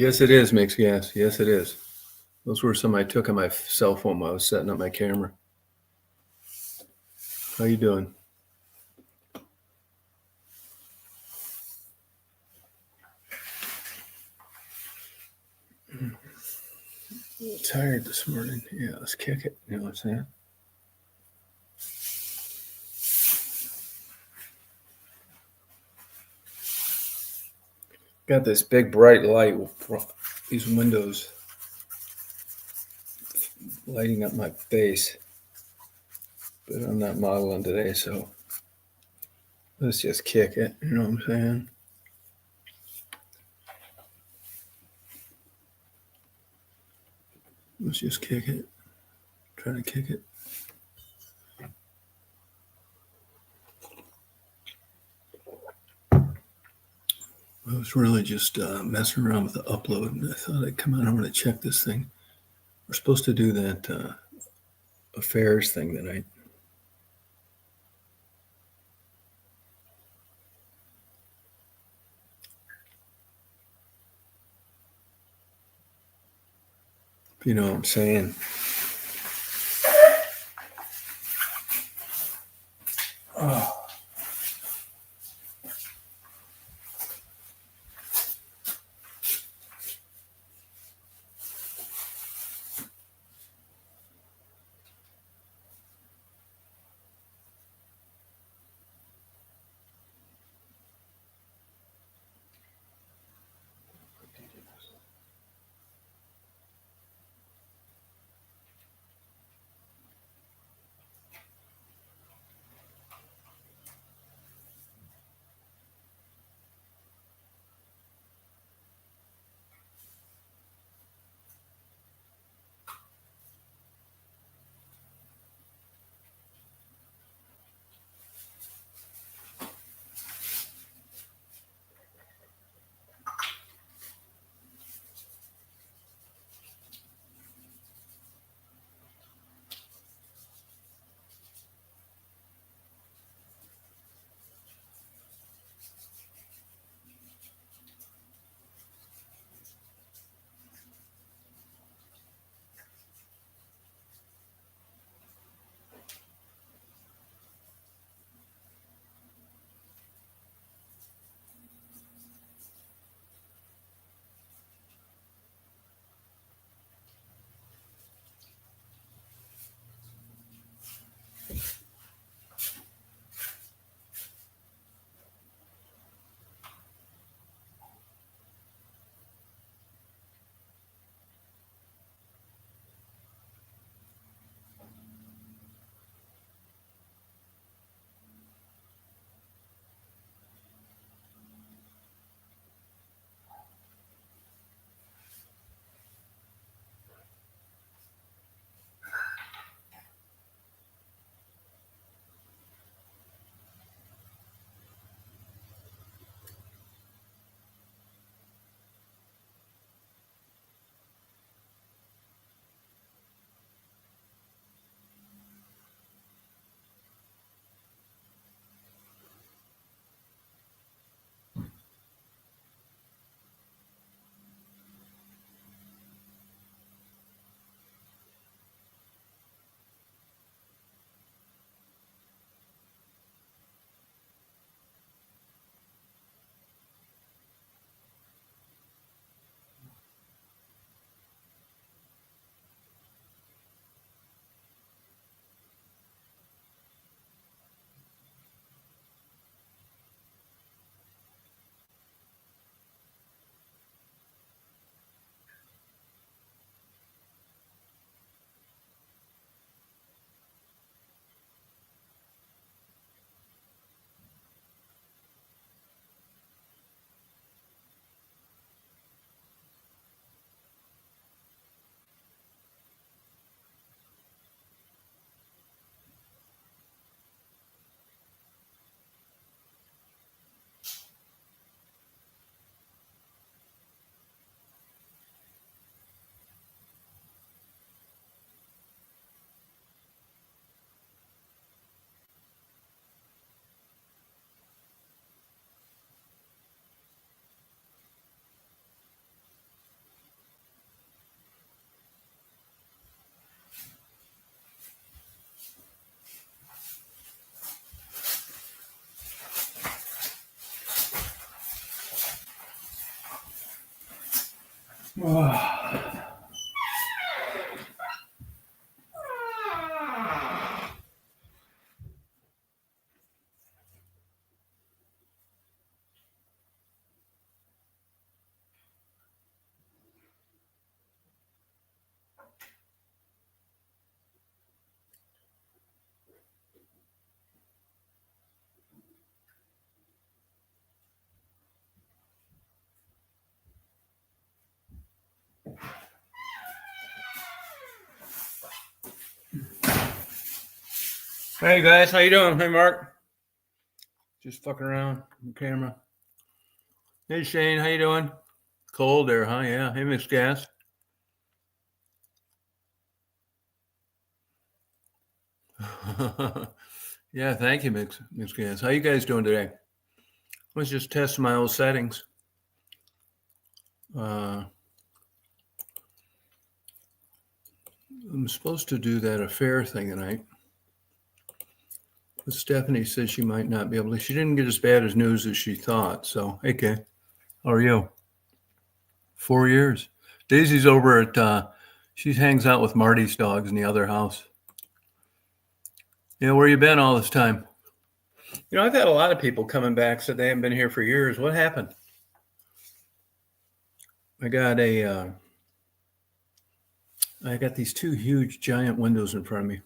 Yes, it is mixed gas. Yes, it is. Those were some I took on my cell phone while I was setting up my camera. How you doing? Tired this morning. Yeah, let's kick it. You know what I'm saying? Got this big bright light from these windows lighting up my face. But I'm not modeling today, so let's just kick it. You know what I'm saying? Let's just kick it. Try to kick it. I was really just messing around with the upload, and I thought I'd come on over to check this thing. We're supposed to do that affairs thing tonight. You know what I'm saying? Oh. Hey guys, how you doing? Hey Mark. Just fucking around on the camera. Hey Shane, how you doing? Cold there, huh? Yeah. Hey Miss Gas. Yeah, thank you, Miss Gas. How you guys doing today? I was just testing my old settings. I'm supposed to do that affair thing tonight. But Stephanie says she might not be able to. She didn't get as bad as news as she thought. So, hey, Kay, how are you? 4 years. Daisy's over at, she hangs out with Marty's dogs in the other house. Yeah, where you been all this time? You know, I've had a lot of people coming back, said they haven't been here for years. What happened? I got these two huge giant windows in front of me.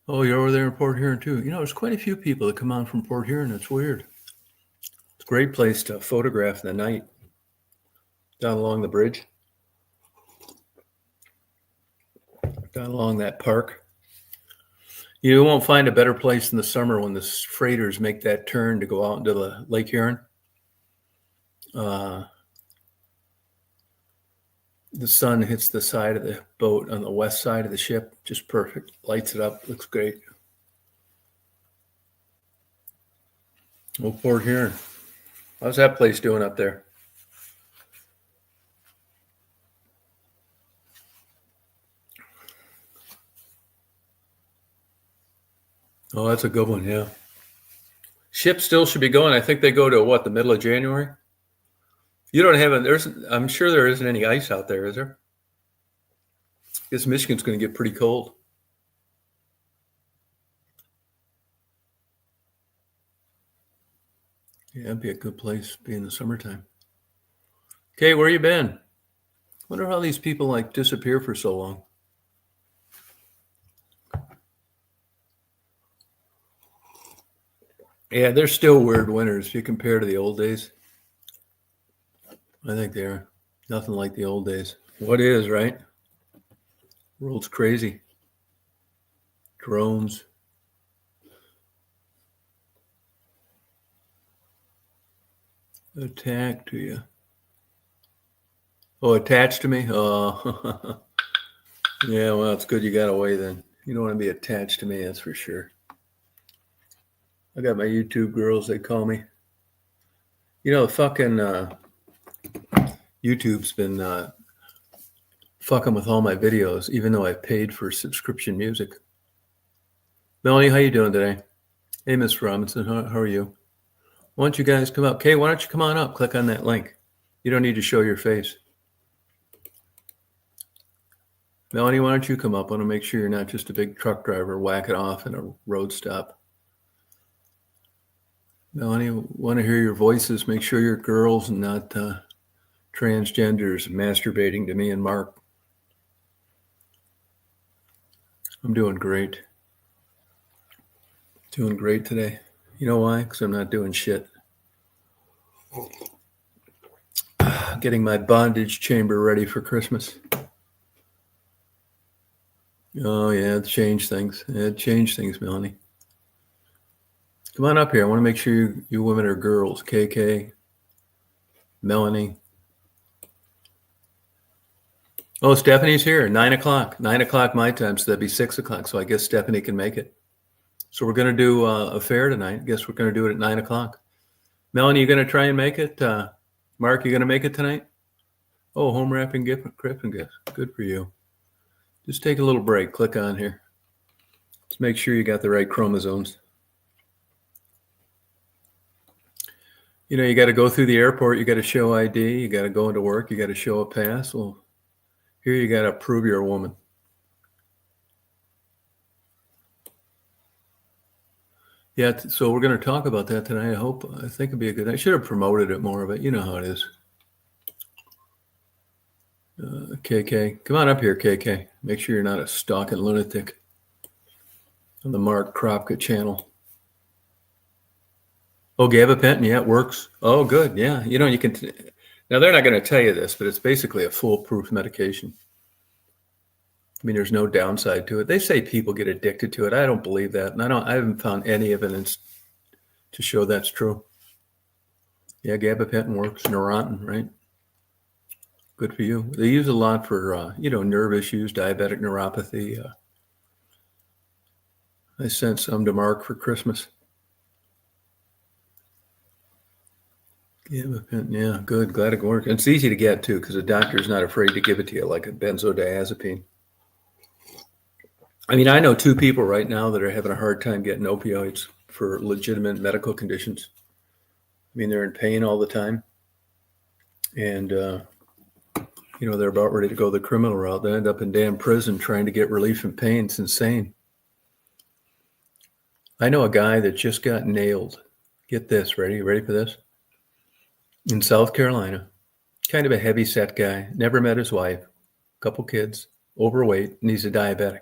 Oh, you're over there in Port Huron too. You know, there's quite a few people that come on from Port Huron. It's weird. It's a great place to photograph in the night down along the bridge, down along that park. You won't find a better place in the summer when the freighters make that turn to go out into the Lake Huron. The sun hits the side of the boat on the west side of the ship, just perfect. Lights it up, looks great. Oh, Port Huron. How's that place doing up there? Oh, that's a good one, yeah. Ship still should be going. I think they go to what, the middle of January? You don't have I'm sure there isn't any ice out there, is there? I guess Michigan's going to get pretty cold. Yeah, it'd be a good place to be in the summertime. Okay, where you been? Wonder how these people like disappear for so long. Yeah, they're still weird winters if you compare to the old days. I think they're nothing like the old days. What is, right? World's crazy. Drones. Attack to you. Oh, attached to me? Oh, yeah, well, it's good you got away then. You don't want to be attached to me, that's for sure. I got my YouTube girls, they call me. You know, fucking YouTube's been fucking with all my videos, even though I paid for subscription music. Melanie, how you doing today? Hey, Miss Robinson, how are you? Why don't you guys come up? Kay, why don't you come on up? Click on that link. You don't need to show your face. Melanie, why don't you come up? I want to make sure you're not just a big truck driver whacking off in a road stop. Melanie, want to hear your voices. Make sure you're girls and not transgenders masturbating to me and Mark. I'm doing great. Doing great today. You know why? Because I'm not doing shit. Getting my bondage chamber ready for Christmas. Oh, yeah, it changed things. It changed things, Melanie. Come on up here. I want to make sure you women are girls. KK, Melanie. Oh, Stephanie's here. 9 o'clock. 9 o'clock my time, so that'd be 6 o'clock. So I guess Stephanie can make it. So we're going to do a fair tonight. I guess we're going to do it at 9 o'clock. Melanie, you going to try and make it? Mark, you going to make it tonight? Oh, home wrapping gift, Griffin gift. Good for you. Just take a little break. Click on here. Let's make sure you got the right chromosomes. You know, you got to go through the airport. You got to show ID. You got to go into work. You got to show a pass. Well, here you got to prove you're a woman. Yeah, so we're going to talk about that tonight. I think it'd be a good. I should have promoted it more, but you know how it is. KK, come on up here, KK. Make sure you're not a stalking lunatic on the Mark Kropka channel. Oh, gabapentin, yeah, it works. Oh, good, yeah. You know, you can. Now they're not going to tell you this, but it's basically a foolproof medication. I mean, there's no downside to it. They say people get addicted to it. I don't believe that, and I haven't found any evidence to show that's true. Yeah, gabapentin works. Neurontin, right? Good for you. They use a lot for, nerve issues, diabetic neuropathy. I sent some to Mark for Christmas. Yeah, good. Glad it worked. It's easy to get, too, because the doctor's not afraid to give it to you, like a benzodiazepine. I mean, I know 2 people right now that are having a hard time getting opioids for legitimate medical conditions. I mean, they're in pain all the time. And, they're about ready to go the criminal route. They end up in damn prison trying to get relief from pain. It's insane. I know a guy that just got nailed. Get this, ready? You ready for this? In South Carolina, kind of a heavy set guy, never met his wife, couple kids, overweight, and he's a diabetic.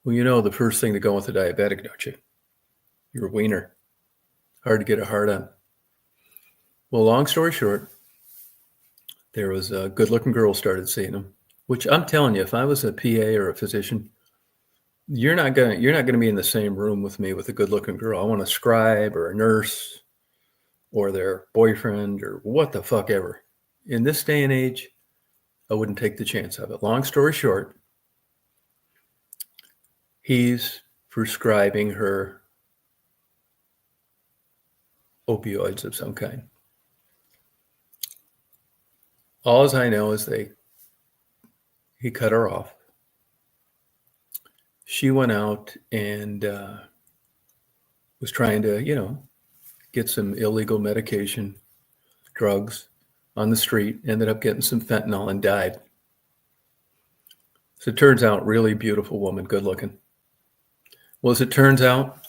Well, you know the first thing to go with a diabetic, don't you? Your wiener. Hard to get a hard on. Well, long story short, there was a good-looking girl started seeing him, which I'm telling you, if I was a PA or a physician, you're not gonna be in the same room with me with a good-looking girl. I want a scribe or a nurse or their boyfriend or what the fuck ever. In this day and age, I wouldn't take the chance of it. Long story short, he's prescribing her opioids of some kind. All as I know is he cut her off. She went out and was trying to, get some illegal medication, drugs on the street, ended up getting some fentanyl and died. So it turns out, really beautiful woman, good looking. Well, as it turns out,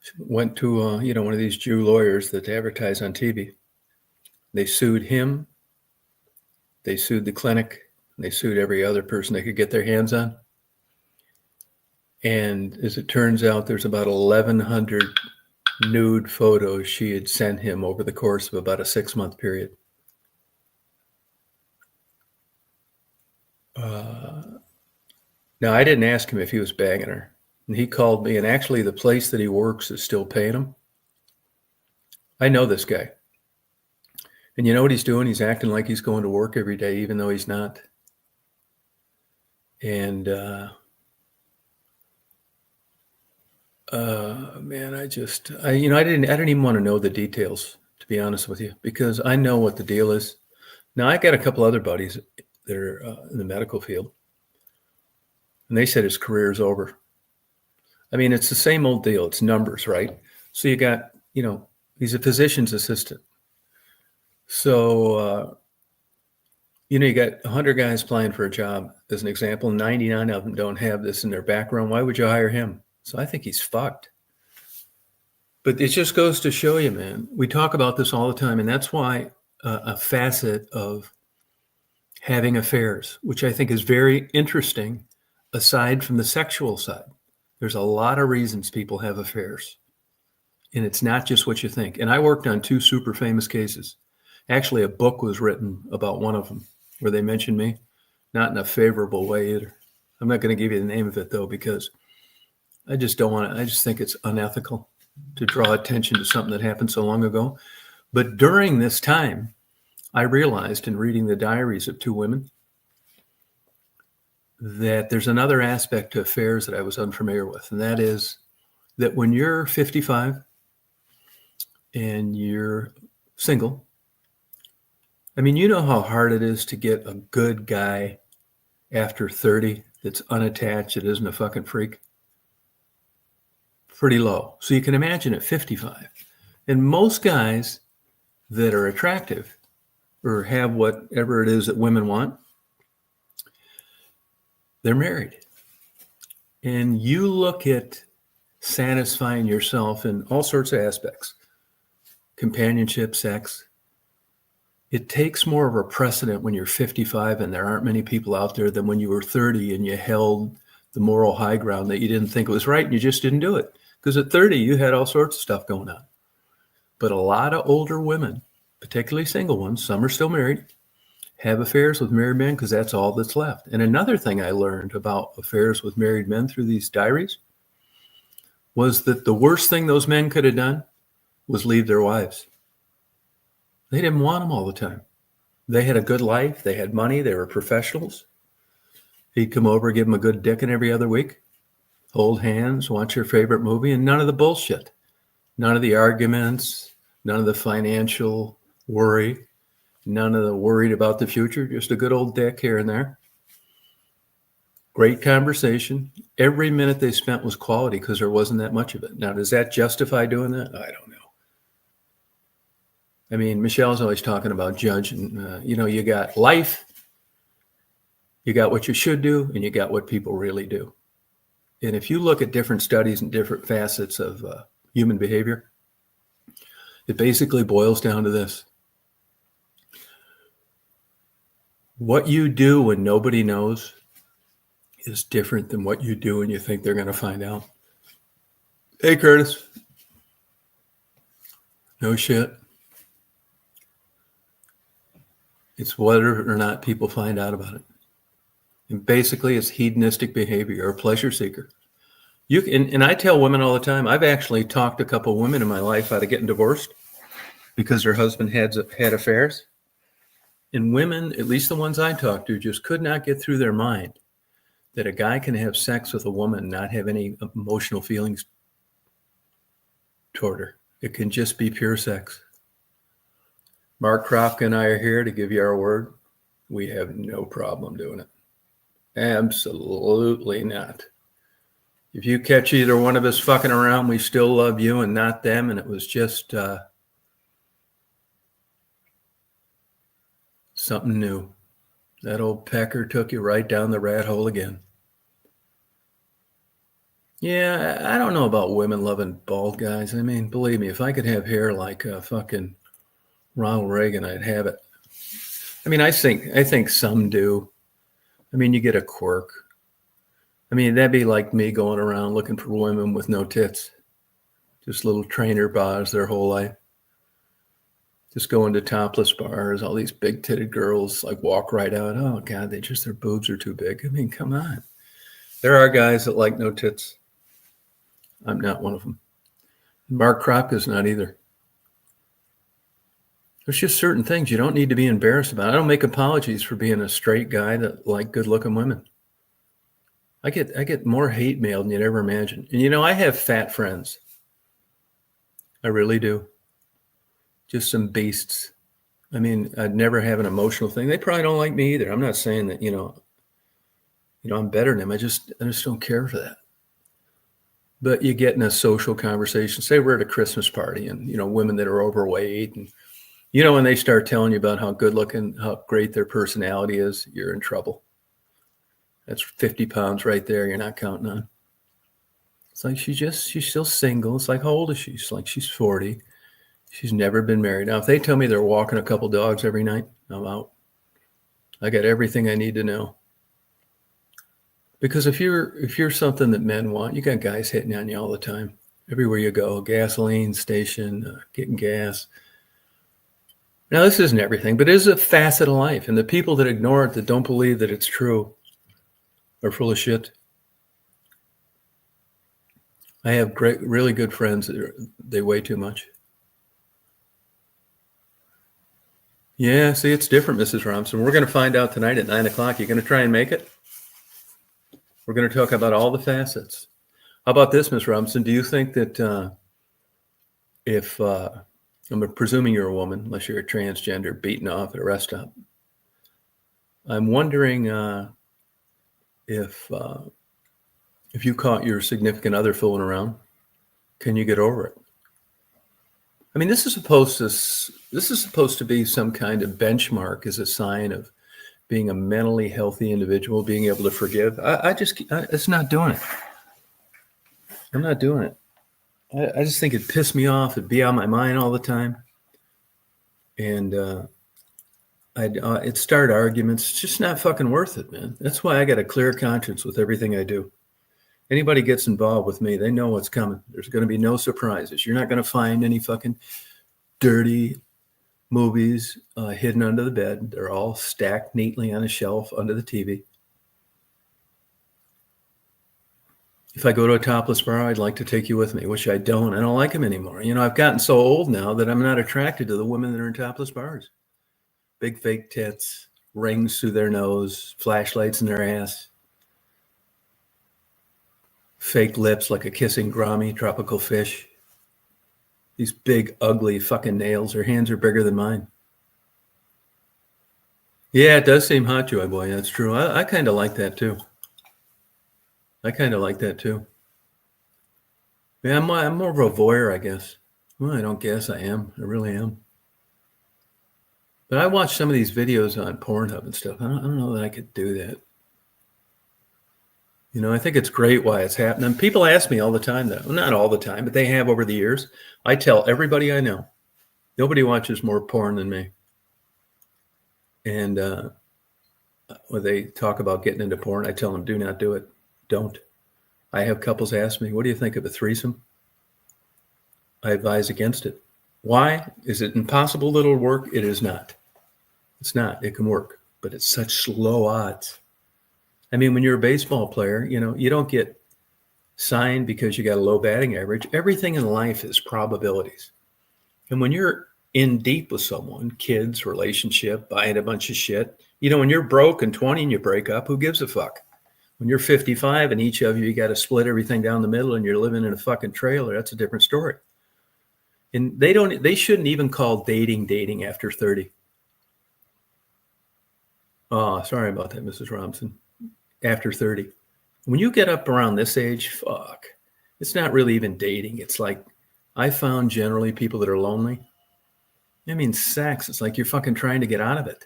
she went to, one of these Jew lawyers that advertise on TV. They sued him. They sued the clinic. They sued every other person they could get their hands on. And as it turns out, there's about 1,100 nude photos she had sent him over the course of about a 6-month period. Now, I didn't ask him if he was bagging her. And he called me, and actually the place that he works is still paying him. I know this guy. And you know what he's doing? He's acting like he's going to work every day, even though he's not. And, man, I didn't even want to know the details, to be honest with you, because I know what the deal is. Now, I got a couple other buddies that are in the medical field, and they said his career is over. I mean, it's the same old deal. It's numbers, right? So you got, he's a physician's assistant. So, you got 100 guys applying for a job, as an example. 99 of them don't have this in their background. Why would you hire him? So I think he's fucked. But it just goes to show you, man, we talk about this all the time. And that's why a facet of having affairs, which I think is very interesting, aside from the sexual side. There's a lot of reasons people have affairs. And it's not just what you think. And I worked on 2 super famous cases. Actually, a book was written about one of them where they mentioned me, not in a favorable way either. I'm not going to give you the name of it, though, because I just don't want to. I just think it's unethical to draw attention to something that happened so long ago. But during this time, I realized in reading the diaries of 2 women that there's another aspect to affairs that I was unfamiliar with. And that is that when you're 55 and you're single, I mean, you know how hard it is to get a good guy after 30 that's unattached, that isn't a fucking freak? Pretty low. So you can imagine at 55. And most guys that are attractive or have whatever it is that women want, they're married. And you look at satisfying yourself in all sorts of aspects, companionship, sex. It takes more of a precedent when you're 55 and there aren't many people out there than when you were 30 and you held the moral high ground that you didn't think it was right and you just didn't do it. Because at 30, you had all sorts of stuff going on. But a lot of older women, particularly single ones, some are still married, have affairs with married men because that's all that's left. And another thing I learned about affairs with married men through these diaries was that the worst thing those men could have done was leave their wives. They didn't want them all the time. They had a good life. They had money. They were professionals. He'd come over, give them a good dicking every other week, hold hands, watch your favorite movie, and none of the bullshit. None of the arguments, none of the financial worry, none of the worried about the future, just a good old dick here and there. Great conversation. Every minute they spent was quality because there wasn't that much of it. Now, does that justify doing that? I don't know. I mean, Michelle's always talking about judging. You got life, you got what you should do, and you got what people really do. And if you look at different studies and different facets of human behavior, it basically boils down to this. What you do when nobody knows is different than what you do when you think they're going to find out. Hey, Curtis. No shit. It's whether or not people find out about it. And basically, it's hedonistic behavior. You're a pleasure seeker. And I tell women all the time, I've actually talked a couple of women in my life out of getting divorced because their husband had affairs. And women, at least the ones I talked to, just could not get through their mind that a guy can have sex with a woman and not have any emotional feelings toward her. It can just be pure sex. Mark Kropka and I are here to give you our word. We have no problem doing it. Absolutely not. If you catch either one of us fucking around, we still love you and not them. And it was just something new. That old pecker took you right down the rat hole again. Yeah, I don't know about women loving bald guys. I mean, believe me, if I could have hair like fucking Ronald Reagan, I'd have it. I mean, I think some do. I mean, you get a quirk. I mean, that'd be like me going around looking for women with no tits. Just little trainer bras their whole life. Just going to topless bars, all these big-titted girls like walk right out. Oh, God, their boobs are too big. I mean, come on. There are guys that like no tits. I'm not one of them. Mark Kropka's not either. There's just certain things you don't need to be embarrassed about. I don't make apologies for being a straight guy that like good-looking women. I get more hate mail than you'd ever imagine. And, I have fat friends. I really do. Just some beasts. I mean, I'd never have an emotional thing. They probably don't like me either. I'm not saying that, I'm better than them. I just don't care for that. But you get in a social conversation. Say we're at a Christmas party and, women that are overweight and, when they start telling you about how good looking, how great their personality is, you're in trouble. That's 50 pounds right there you're not counting on. It's like she's still single. It's like, how old is she? It's like she's 40. She's never been married. Now, if they tell me they're walking a couple dogs every night, I'm out. I got everything I need to know. Because if you're something that men want, you got guys hitting on you all the time. Everywhere you go, gasoline station, getting gas. Now, this isn't everything, but it is a facet of life. And the people that ignore it, that don't believe that it's true, are full of shit. I have really good friends that they weigh too much. Yeah, see, it's different, Mrs. Robinson. We're going to find out tonight at 9 o'clock. You going to try and make it? We're going to talk about all the facets. How about this, Ms. Robinson? Do you think that if, I'm presuming you're a woman, unless you're a transgender, beaten off at a rest stop, I'm wondering if you caught your significant other fooling around, can you get over it? I mean, this is supposed to be some kind of benchmark as a sign of being a mentally healthy individual, being able to forgive. It's not doing it. I'm not doing it. I just think it'd piss me off. It'd be on my mind all the time. And it'd start arguments. It's just not fucking worth it, man. That's why I got a clear conscience with everything I do. Anybody gets involved with me, they know what's coming. There's going to be no surprises. You're not going to find any fucking dirty movies hidden under the bed. They're all stacked neatly on a shelf under the TV. If I go to a topless bar, I'd like to take you with me, which I don't. I don't like them anymore. You know, I've gotten so old now that I'm not attracted to the women that are in topless bars. Big fake tits, rings through their nose, flashlights in their ass, fake lips like a kissing Grammy, tropical fish. These big, ugly fucking nails. Her hands are bigger than mine. Yeah, it does seem hot, Joy Boy. That's true. I kind of like that too. Yeah, I'm more of a voyeur, I guess. Well, I don't guess I am. I really am. But I watch some of these videos on Pornhub and stuff. I don't know that I could do that. You know, I think it's great why it's happening. People ask me all the time, though. Well, not all the time, but they have over the years. I tell everybody I know, nobody watches more porn than me. And when they talk about getting into porn, I tell them, do not do it. Don't. I have couples ask me, what do you think of a threesome? I advise against it. Why? Is it impossible that it'll work? It is not. It's not. It can work, but it's such slow odds. I mean, when you're a baseball player, you know, you don't get signed because you got a low batting average. Everything in life is probabilities. And when you're in deep with someone, kids, relationship, buying a bunch of shit, you know, when you're broke and 20 and you break up, who gives a fuck? When you're 55 and each of you got to split everything down the middle and you're living in a fucking trailer, that's a different story. And they shouldn't even call dating after 30. Oh, sorry about that, Mrs. Robinson. After 30. When you get up around this age, fuck, it's not really even dating. It's like, I found generally people that are lonely. I mean, sex, it's like you're fucking trying to get out of it.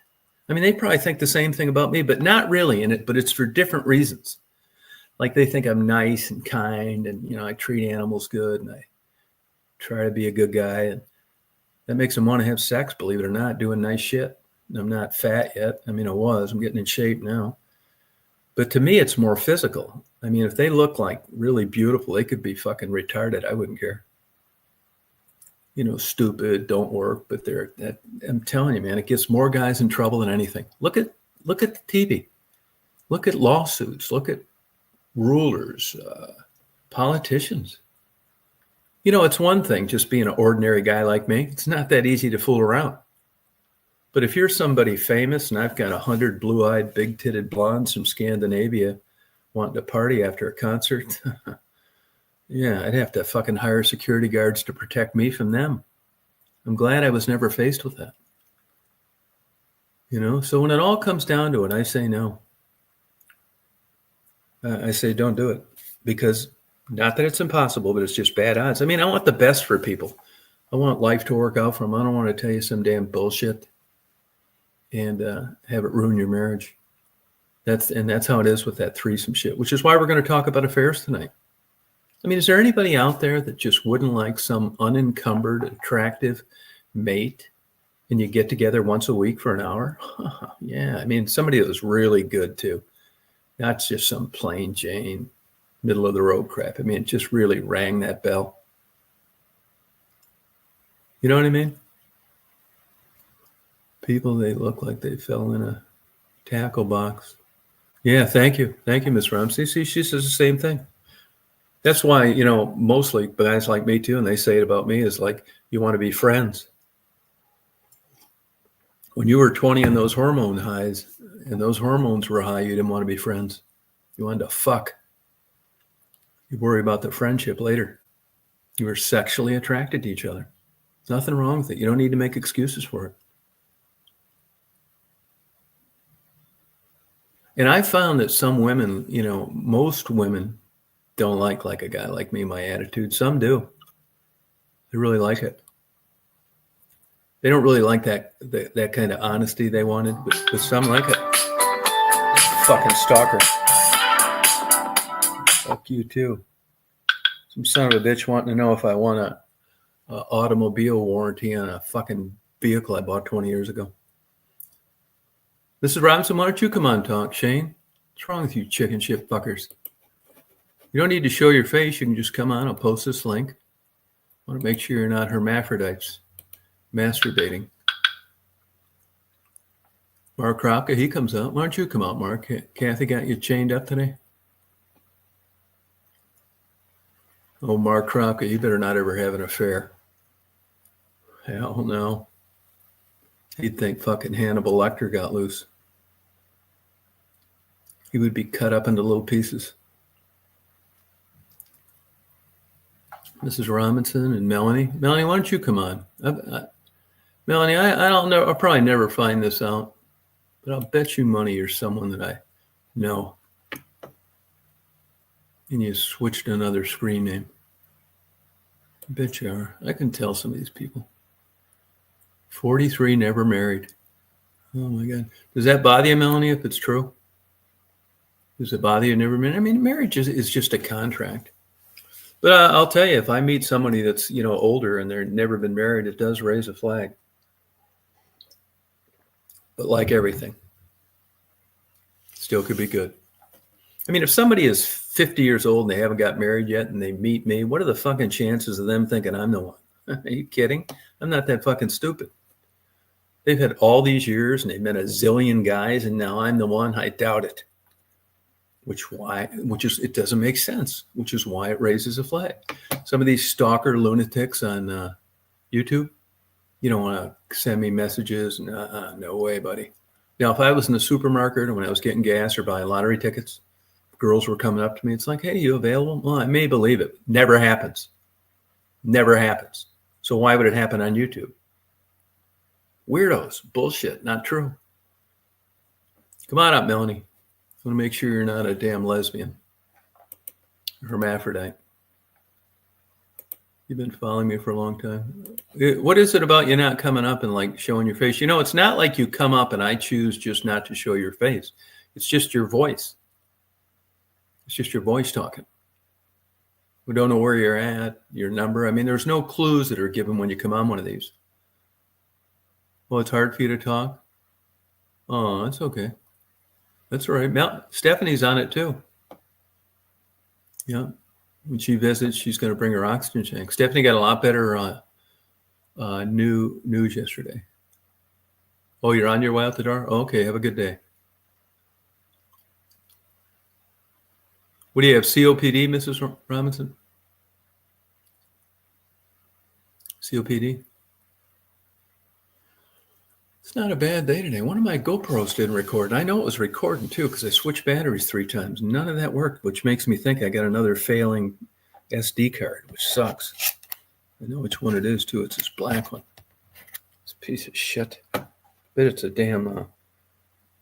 I mean, they probably think the same thing about me, but not really in it, but it's for different reasons. Like they think I'm nice and kind and, you know, I treat animals good and I try to be a good guy. And that makes them want to have sex, believe it or not, doing nice shit. I'm not fat yet. I mean, I'm getting in shape now. But to me, it's more physical. I mean, if they look like really beautiful, they could be fucking retarded. I wouldn't care. You know, stupid, don't work. But I'm telling you, man, it gets more guys in trouble than anything. Look at the TV. Look at lawsuits. Look at rulers, politicians. You know, it's one thing just being an ordinary guy like me. It's not that easy to fool around. But if you're somebody famous and I've got 100 blue-eyed, big-titted blondes from Scandinavia wanting to party after a concert, yeah, I'd have to fucking hire security guards to protect me from them. I'm glad I was never faced with that. You know, so when it all comes down to it, I say no. I say don't do it because not that it's impossible, but it's just bad odds. I mean, I want the best for people. I want life to work out for them. I don't want to tell you some damn bullshit and have it ruin your marriage. That's how it is with that threesome shit, which is why we're going to talk about affairs tonight. I mean, is there anybody out there that just wouldn't like some unencumbered, attractive mate and you get together once a week for an hour? Yeah, I mean, somebody that was really good too. Not just some plain Jane, middle of the road crap. I mean, it just really rang that bell. You know what I mean? People, they look like they fell in a tackle box. Yeah, thank you. Thank you, Miss Ramsey. See, she says the same thing. That's why, you know, mostly guys like me too, and they say it about me, is like, you want to be friends. When you were 20 and those hormone highs, and those hormones were high, you didn't want to be friends. You wanted to fuck. You worry about the friendship later. You were sexually attracted to each other. There's nothing wrong with it. You don't need to make excuses for it. And I found that some women, most women don't like a guy like me, my attitude. Some do. They really like it. They don't really like that kind of honesty they wanted, but some like it. Fucking stalker. Fuck you too. Some son of a bitch wanting to know if I want a automobile warranty on a fucking vehicle I bought 20 years ago. Mrs. Robinson, why don't you come on talk, Shane? What's wrong with you chicken shit fuckers? You don't need to show your face. You can just come on. I'll post this link. I want to make sure you're not hermaphrodites masturbating. Mark Kropka, he comes out. Why don't you come out, Mark? Kathy got you chained up today? Oh, Mark Kropka, you better not ever have an affair. Hell no. He'd think fucking Hannibal Lecter got loose. He would be cut up into little pieces. Mrs. Robinson and Melanie. Melanie, why don't you come on? Melanie, I don't know. I'll probably never find this out, but I'll bet you money you're someone that I know. And you switched to another screen name. I bet you are. I can tell some of these people. 43, never married. Oh my God. Does that bother you, Melanie, if it's true? Does it bother you never married? I mean, marriage is just a contract. But I'll tell you, if I meet somebody that's, older and they've never been married, it does raise a flag. But like everything, still could be good. I mean, if somebody is 50 years old and they haven't got married yet and they meet me, what are the fucking chances of them thinking I'm the one? Are you kidding? I'm not that fucking stupid. They've had all these years and they've met a zillion guys and now I'm the one. I doubt it. It doesn't make sense, which is why it raises a flag. Some of these stalker lunatics on YouTube, you don't want to send me messages. No way, buddy. Now, if I was in the supermarket or when I was getting gas or buying lottery tickets, girls were coming up to me. It's like, hey, you available? Well, I may believe it. Never happens. Never happens. So why would it happen on YouTube? Weirdos. Bullshit. Not true. Come on up, Melanie. I want to make sure you're not a damn lesbian. Hermaphrodite. You've been following me for a long time. What is it about you not coming up and like showing your face? It's not like you come up and I choose just not to show your face. It's just your voice. It's just your voice talking. We don't know where you're at, your number. I mean, there's no clues that are given when you come on one of these. Well, it's hard for you to talk? Oh, that's okay. That's all right. Stephanie's on it too. Yeah. When she visits, she's going to bring her oxygen tank. Stephanie got a lot better news yesterday. Oh, you're on your way out the door? Oh, okay, have a good day. What do you have, COPD, Mrs. Robinson? COPD? It's not a bad day today. One of my GoPros didn't record. I know it was recording too because I switched batteries 3 times. None of that worked, which makes me think I got another failing SD card, which sucks. I know which one it is too. It's this black one. It's a piece of shit. I bet it's a damn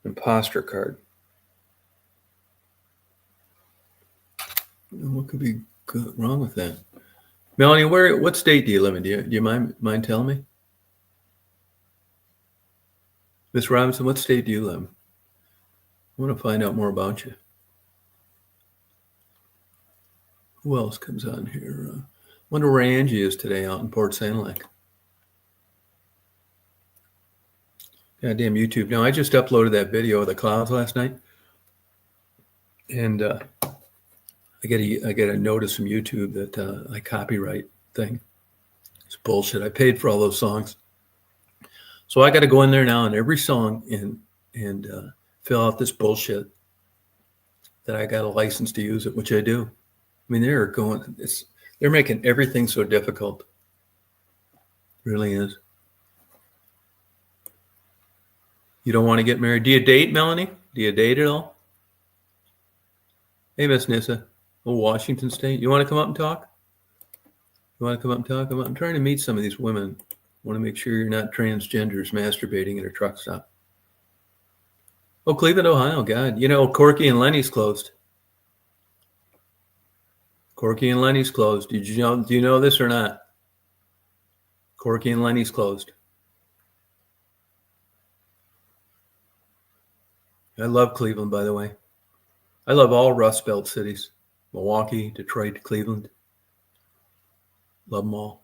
imposter card. What could be wrong with that? Melanie, what state do you live in? Do you mind telling me? Miss Robinson, what state do you live in? I want to find out more about you. Who else comes on here? Wonder where Angie is today out in Port Sanilac. Goddamn YouTube. Now, I just uploaded that video of the clouds last night. And I get a notice from YouTube that I copyright thing. It's bullshit. I paid for all those songs. So I got to go in there now in every song and fill out this bullshit that I got a license to use it, which I do. I mean, they're making everything so difficult. It really is. You don't want to get married. Do you date, Melanie? Do you date at all? Hey, Miss Nissa. Oh, Washington State. You want to come up and talk? I'm trying to meet some of these women. I want to make sure you're not transgenders masturbating at a truck stop. Oh, Cleveland, Ohio. God, you know, Corky and Lenny's closed. Corky and Lenny's closed. Did you know? Do you know this or not? Corky and Lenny's closed. I love Cleveland, by the way. I love all Rust Belt cities. Milwaukee, Detroit, Cleveland. Love them all.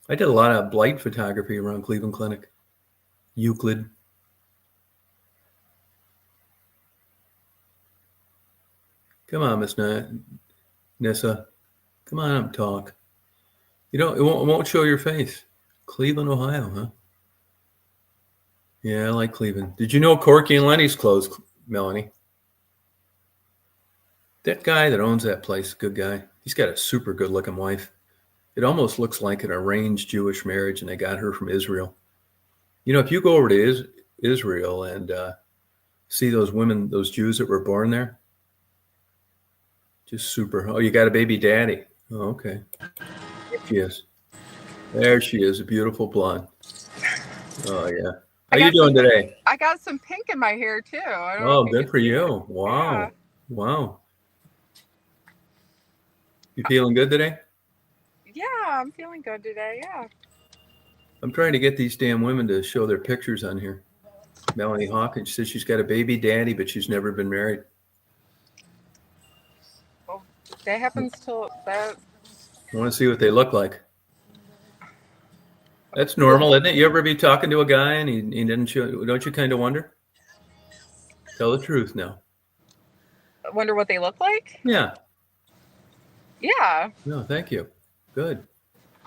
I did a lot of blight photography around Cleveland Clinic. Euclid. Come on, Miss Nissa. Come on up, talk. You don't. It won't show your face. Cleveland, Ohio, huh? Yeah, I like Cleveland. Did you know Corky and Lenny's closed, Melanie? That guy that owns that place, good guy. He's got a super good-looking wife. It almost looks like an arranged Jewish marriage, and they got her from Israel. You know, if you go over to Israel and see those women, those Jews that were born there, just super. Oh, you got a baby daddy. Oh, okay. There she is. There she is, a beautiful blonde. Oh, yeah. How you doing today? I got some pink in my hair, too. Oh, good for you. Wow. Yeah. Wow. You feeling good today? Yeah, I'm feeling good today, yeah. I'm trying to get these damn women to show their pictures on here. Melanie Hawkins says she's got a baby daddy, but she's never been married. Well, that happens to that. I want to see what they look like. That's normal, isn't it? You ever be talking to a guy and he didn't show? Don't you kind of wonder? Tell the truth now. I wonder what they look like? Yeah. Yeah. No, thank you. Good.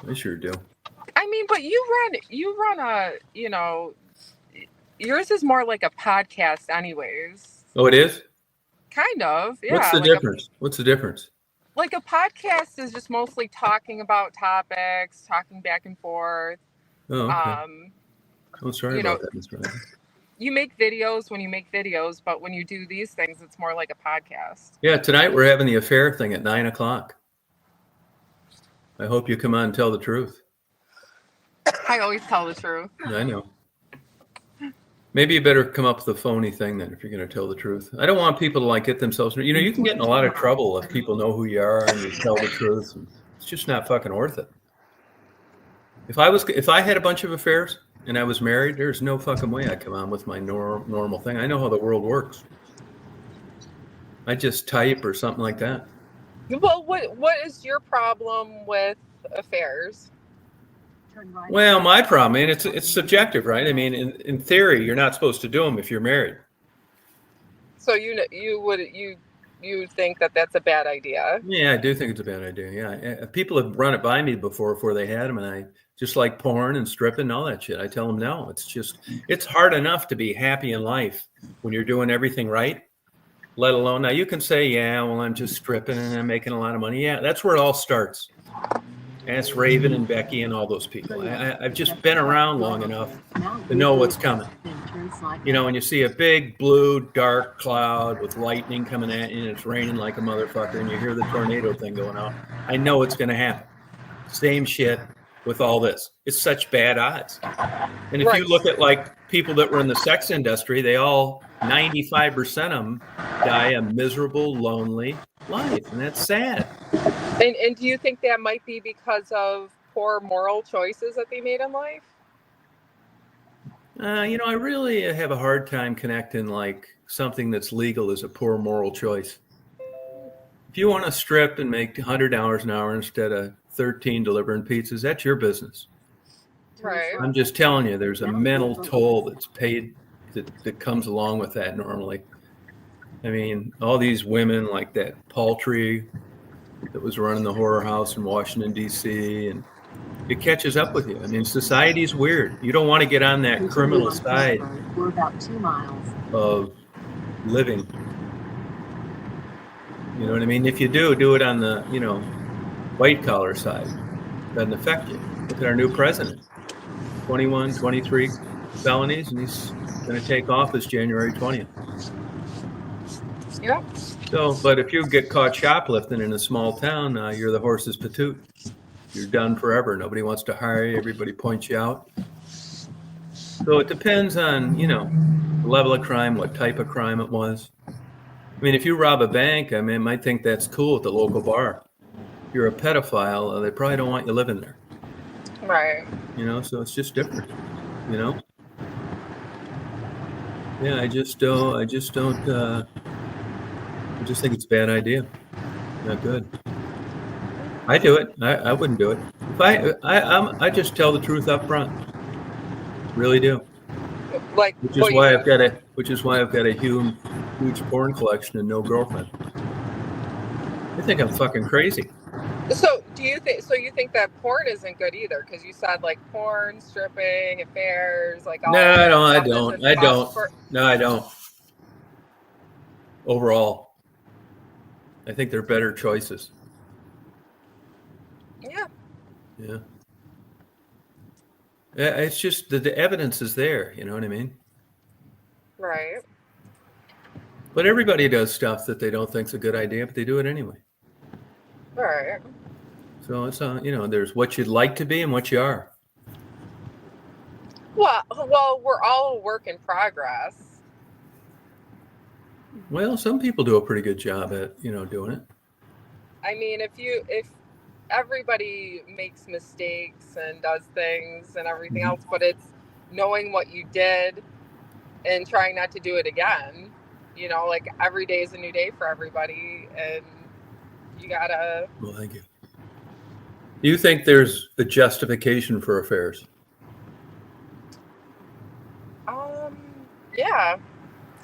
I sure do. I mean, but you run a, you know, yours is more like a podcast anyways. Oh, it is? Kind of, yeah. What's the like difference? What's the difference? Like a podcast is just mostly talking about topics, talking back and forth. Oh, okay. Oh, sorry about that, Ms. Ryan. You make videos when you make videos, but when you do these things, it's more like a podcast. Yeah, tonight we're having the affair thing at 9 o'clock. I hope you come on and tell the truth. I always tell the truth. I know. Maybe you better come up with a phony thing then if you're going to tell the truth. I don't want people to like get themselves. You know, you can get in a lot of trouble if people know who you are and you tell the truth. It's just not fucking worth it. If I had a bunch of affairs and I was married, there's no fucking way I'd come on with my normal thing. I know how the world works. I just type or something like that. Well, what is your problem with affairs? Well, my problem, and it's subjective, right? I mean, in theory, you're not supposed to do them if you're married. So you think that that's a bad idea? Yeah, I do think it's a bad idea. Yeah, people have run it by me before they had them, and I just like porn and stripping and all that shit. I tell them no. It's hard enough to be happy in life when you're doing everything right. Let alone now you can say, yeah, well, I'm just stripping and I'm making a lot of money. Yeah, that's where it all starts. Ask Raven and Becky and all those people. I've just been around long enough to know what's coming. You know, when you see a big blue dark cloud with lightning coming at you and it's raining like a motherfucker and you hear the tornado thing going on, I know it's going to happen. Same shit with all this. It's such bad odds. And if you look at like people that were in the sex industry, they all 95% of them die a miserable, lonely life, and that's sad. And do you think that might be because of poor moral choices that they made in life? You know, I really have a hard time connecting like something that's legal as a poor moral choice. If you want to strip and make $100 an hour instead of 13 delivering pizzas, that's your business. Right. I'm just telling you, there's a mental toll that's paid that comes along with that normally. I mean, all these women like that Paltry that was running the horror house in Washington, D.C., and it catches up with you. I mean, society's weird. You don't want to get on that criminal side We're about 2 miles of living. You know what I mean? If you do it on the, you know, white collar side. Doesn't affect you. Look at our new president. 21, 23 felonies, and he's going to take office January 20th. Yeah. So, but if you get caught shoplifting in a small town, you're the horse's patoot. You're done forever. Nobody wants to hire you. Everybody points you out. So it depends on, the level of crime, what type of crime it was. I mean, if you rob a bank, I mean, I might think that's cool at the local bar. If you're a pedophile, they probably don't want you living there. Right. So it's just different, you know? Yeah, I just don't, I just think it's a bad idea. Not good. I do it. I wouldn't do it. If I just tell the truth up front. Really do. Like, Which is what you why mean? I've got a huge porn collection and no girlfriend. I think I'm fucking crazy. So do you think? So you think that porn isn't good either? Because you said like porn, stripping, affairs, like all No, of I that don't. I stuff don't. isn't I fun don't. for. No, I don't. Overall, I think they're better choices. Yeah. Yeah. It's just the evidence is there. You know what I mean? Right. But everybody does stuff that they don't think's a good idea, but they do it anyway. Right. So it's there's what you'd like to be and what you are. Well, we're all a work in progress. Well, some people do a pretty good job at doing it. I mean, if everybody makes mistakes and does things and everything Mhm. else, but it's knowing what you did and trying not to do it again. Like every day is a new day for everybody, and you gotta. Well, thank you. Do you think there's a justification for affairs? Um. Yeah.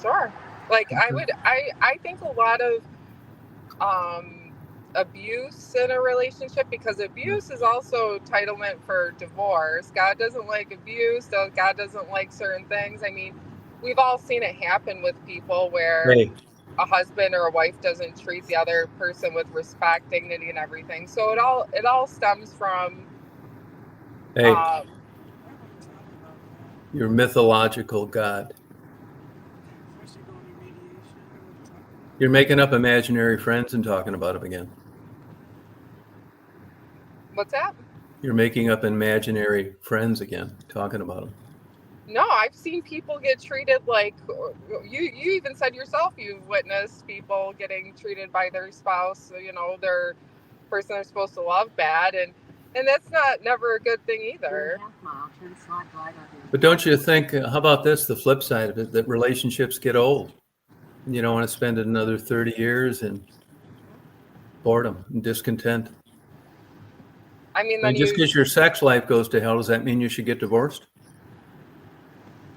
Sure. Like I think a lot of um, abuse in a relationship, because abuse is also entitlement for divorce. God doesn't like abuse. God doesn't like certain things. I mean, we've all seen it happen with people where Hey, a husband or a wife doesn't treat the other person with respect, dignity, and everything. So it all stems from. hey, Uh, your mythological god. You're making up imaginary friends and talking about them again. what's that? You're making up imaginary friends again, talking about them. No, I've seen people get treated like you even said yourself you've witnessed people getting treated by their spouse, their person they're supposed to love bad, and that's not never a good thing either. But don't you think, how about this, the flip side of it, that relationships get old? You don't want to spend another 30 years in boredom and discontent. I mean, I then mean, just you because your sex life goes to hell, does that mean you should get divorced?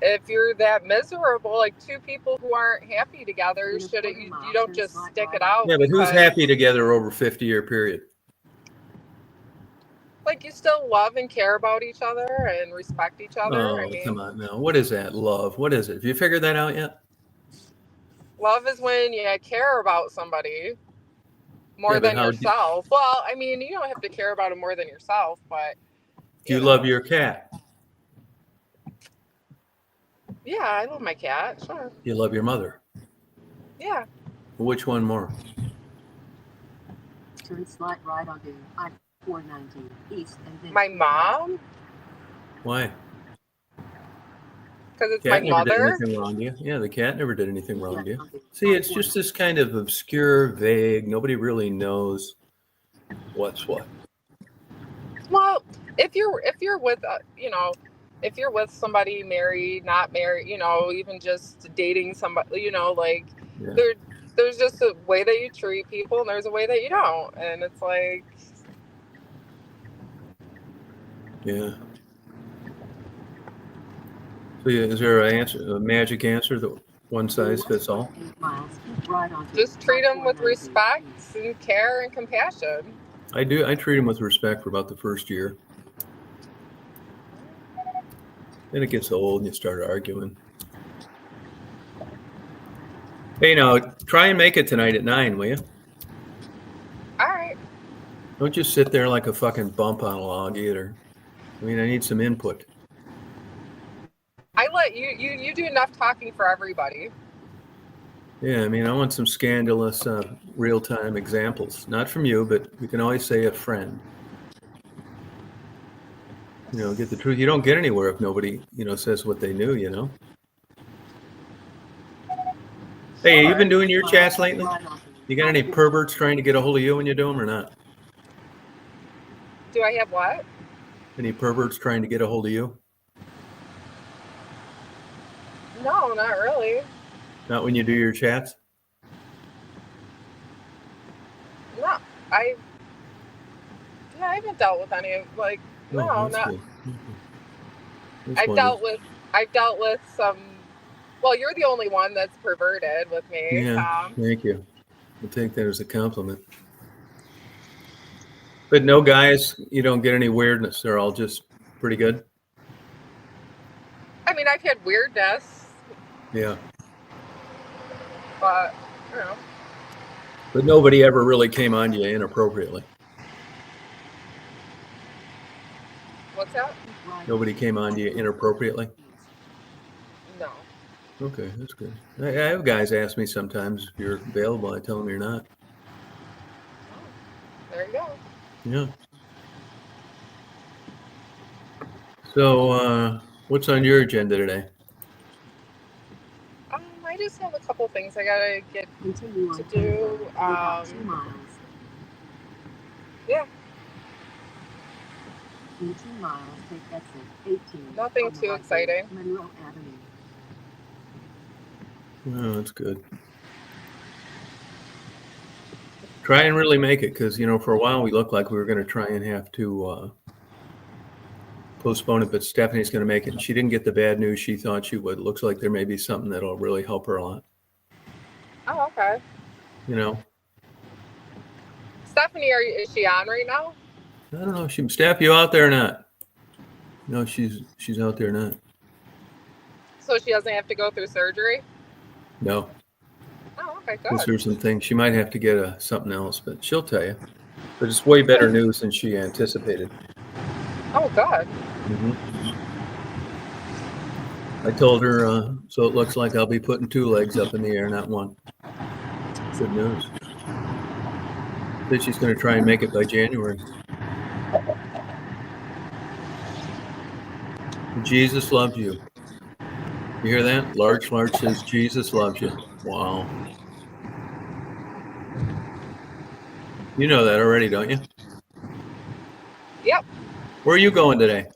if you're that miserable, like two people who aren't happy together, shouldn't you don't just stick it out Yeah, but who's because happy together over a 50-year period? like you still love and care about each other and respect each other. I Oh, come mean, on now. What is that? Love? What is it? Have you figured that out yet? love is when you care about somebody Yeah, more but than how do yourself. Well, I mean, you don't have to care about them more than yourself, but you love your cat? yeah, I love my cat. Sure. You love your mother? Yeah. Which one more? Turn slight right onto I-490 east and then My mom, Why? because it's my Cat never did mother. anything wrong to you. Yeah, the cat never did anything wrong to you. See, it's just this kind of obscure, vague, nobody really knows what's what. Well, if you're with if you're with somebody, married, not married, even just dating somebody, like Yeah. there there's just a way that you treat people and there's a way that you don't, and it's like Yeah. So yeah, is there a magic answer that one size fits all? just treat them with respect and care and compassion. I do. I treat them with respect for about the first year. Then it gets old and you start arguing. Hey, now try and make it tonight at 9, will you? All right. Don't just sit there like a fucking bump on a log either. I mean, I need some input. I let you do enough talking for everybody. Yeah, I mean, I want some scandalous real-time examples. Not from you, but you can always say a friend. Get the truth. You don't get anywhere if nobody, says what they knew, Hey, you been doing your chats lately? You got any perverts trying to get a hold of you when you do them or not? Do I have what? Any perverts trying to get a hold of you? No, not really. Not when you do your chats? No, I haven't dealt with any of no, that's not. good. That's I've wonderful. dealt with some. Well, you're the only one that's perverted with me, Yeah, Tom. thank you. I'll take that as a compliment. But no, guys, you don't get any weirdness. They're all just pretty good. I mean, I've had weirdness, Yeah. but But nobody ever really came on you inappropriately. What's that? Nobody came on you inappropriately? No. Okay, that's good. I have guys ask me sometimes if you're available. I tell them you're not. Oh, there you go. Yeah. So, what's on your agenda today? I just have a couple things I gotta get Continue to on do. about 2 miles. Yeah, In 2 miles, take exit 18. nothing on the too right exciting. Monroe Avenue. Oh, that's good. Try and really make it because, for a while we looked like we were going to try and have to postpone it, but Stephanie's going to make it. And she didn't get the bad news she thought she would. It looks like there may be something that'll really help her a lot. Oh, okay. Stephanie, is she on right now? I don't know. Steph, you out there or not? No, she's out there or not. So she doesn't have to go through surgery? No. Oh, okay, Because good. there's some things she might have to get something else, but she'll tell you. But it's way better news than she anticipated. Oh, good. Mm-hmm. I told her, so it looks like I'll be putting 2 legs up in the air, not 1. Good news. Said she's going to try and make it by January. Jesus loves you. You hear that? Large says Jesus loves you. Wow. You know that already, don't you? Yep. Where are you going today?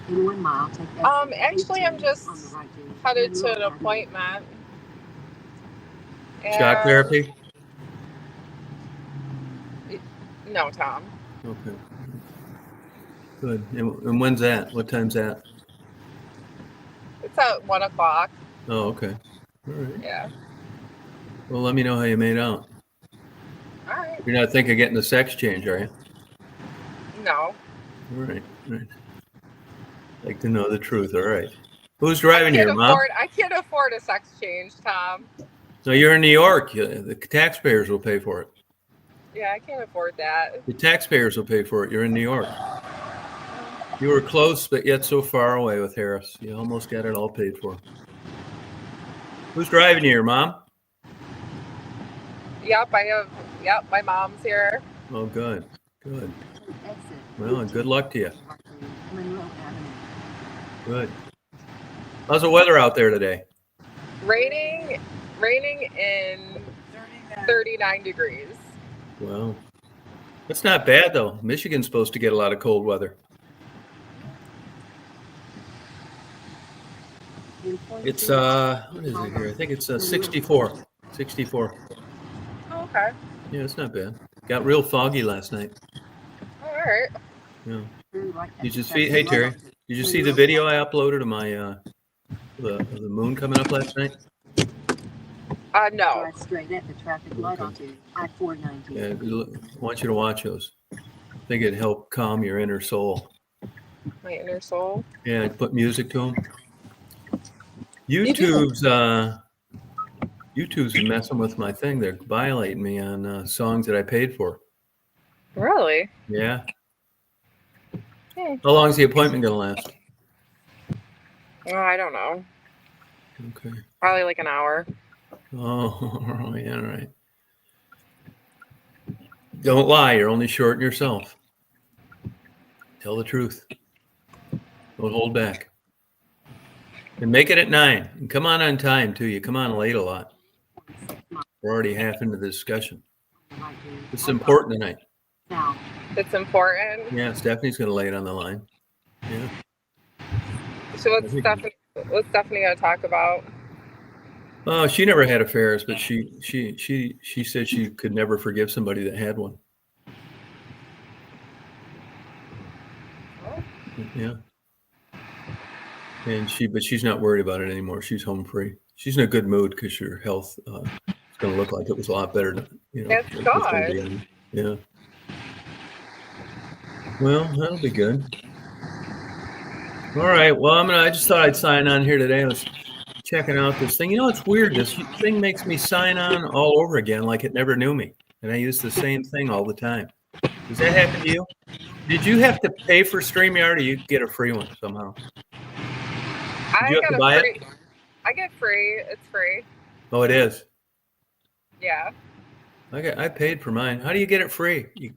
In 1 mile, take exit Actually, I'm 18 just on the right headed to Monroe an Avenue. appointment. Shock therapy? No, Tom. Okay. Good. And when's that? What time's that? It's at 1 o'clock. Oh, okay. All right. Yeah. Well, let me know how you made out. All right. You're not thinking of getting the sex change, are you? No. All right. Like to know the truth. All right. Who's driving here, Mom? I can't afford a sex change, Tom. No, you're in New York. The taxpayers will pay for it. Yeah, I can't afford that. The taxpayers will pay for it. You're in New York. You were close, but yet so far away with Harris. You almost got it all paid for. Who's driving you here, Mom? Yep, my mom's here. Oh, good. Exit Well, and good luck to you. Monroe Avenue. Good. How's the weather out there today? Raining in 39 degrees. Well, that's not bad, though. Michigan's supposed to get a lot of cold weather. It's, what is it here? I think it's 64. 64. Oh, okay. Yeah, it's not bad. Got real foggy last night. All right. Yeah. Hey, Terry, did you see the video I uploaded of my, the moon coming up last night? No. Drive straight at the traffic light onto I-490. Yeah, I want you to watch those. I think it'd help calm your inner soul. My inner soul. Yeah, I'd put music to them. YouTube's messing with my thing. They're violating me on songs that I paid for. Really? Yeah. How long is the appointment going to last? Oh, I don't know. Okay. Probably like an hour. Oh, yeah, all right. Don't lie. You're only shorting yourself. Tell the truth. Don't hold back. And make it at 9. And come on time, too. You come on late a lot. We're already half into the discussion. It's important tonight. It's important. Yeah, Stephanie's going to lay it on the line. Yeah. So what's Stephanie gonna talk about? Oh, she never had affairs, but she said she could never forgive somebody that had one. Yeah. And she's not worried about it anymore. She's home free. She's in a good mood because her health is going to look like it was a lot better. That's good. Yeah. Well, that'll be good. All right. Well, I just thought I'd sign on here today. I was checking out this thing. It's weird. This thing makes me sign on all over again like it never knew me. And I use the same thing all the time. Does that happen to you? Did you have to pay for StreamYard or you get a free one somehow? I got a free. I get free. It's free. Oh, it is? Yeah. I paid for mine. How do you get it free? You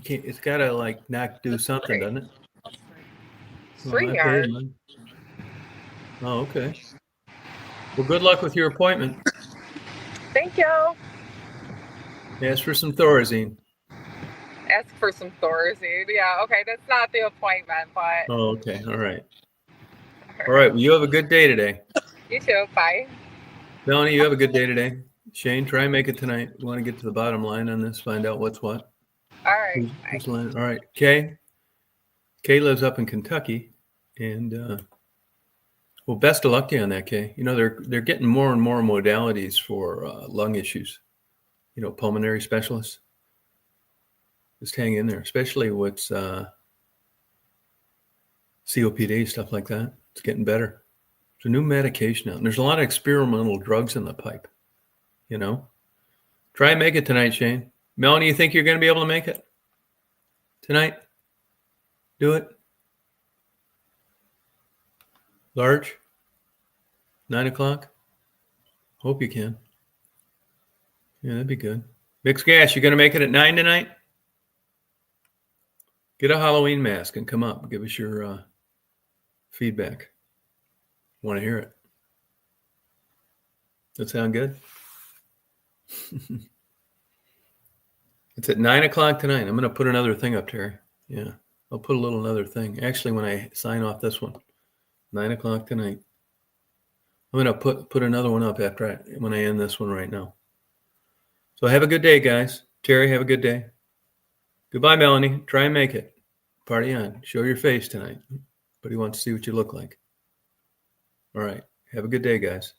can't. It's got to not do something, doesn't it? StreamYard. Oh, okay. Well, good luck with your appointment. Thank you. Ask for some Thorazine. Ask for some Thorazine. Yeah, okay. That's not the appointment, but... Oh, okay. All right. All right. Well, you have a good day today. You too. Bye. Melanie, you have a good day today. Shane, try and make it tonight. We want to get to the bottom line on this, find out what's what. All right. All right. Kay lives up in Kentucky, and well, best of luck to you on that, Kay. They're getting more and more modalities for lung issues. Pulmonary specialists. Just hang in there, especially what's COPD, stuff like that. It's getting better. There's a new medication out, and there's a lot of experimental drugs in the pipe. Try and make it tonight, Shane. Melanie, you think you're going to be able to make it tonight? Do it. Large? 9 o'clock? Hope you can. Yeah, that'd be good. Mixed Gas, you going to make it at 9 tonight? Get a Halloween mask and come up. Give us your feedback. Want to hear it. That sound good? It's at 9 o'clock tonight. I'm going to put another thing up, Terry. Yeah, I'll put another thing. Actually, when I sign off this one, 9 o'clock tonight. I'm going to put another one up when I end this one right now. So have a good day, guys. Terry, have a good day. Goodbye, Melanie. Try and make it. Party on. Show your face tonight. But he wants to see what you look like. All right. Have a good day, guys.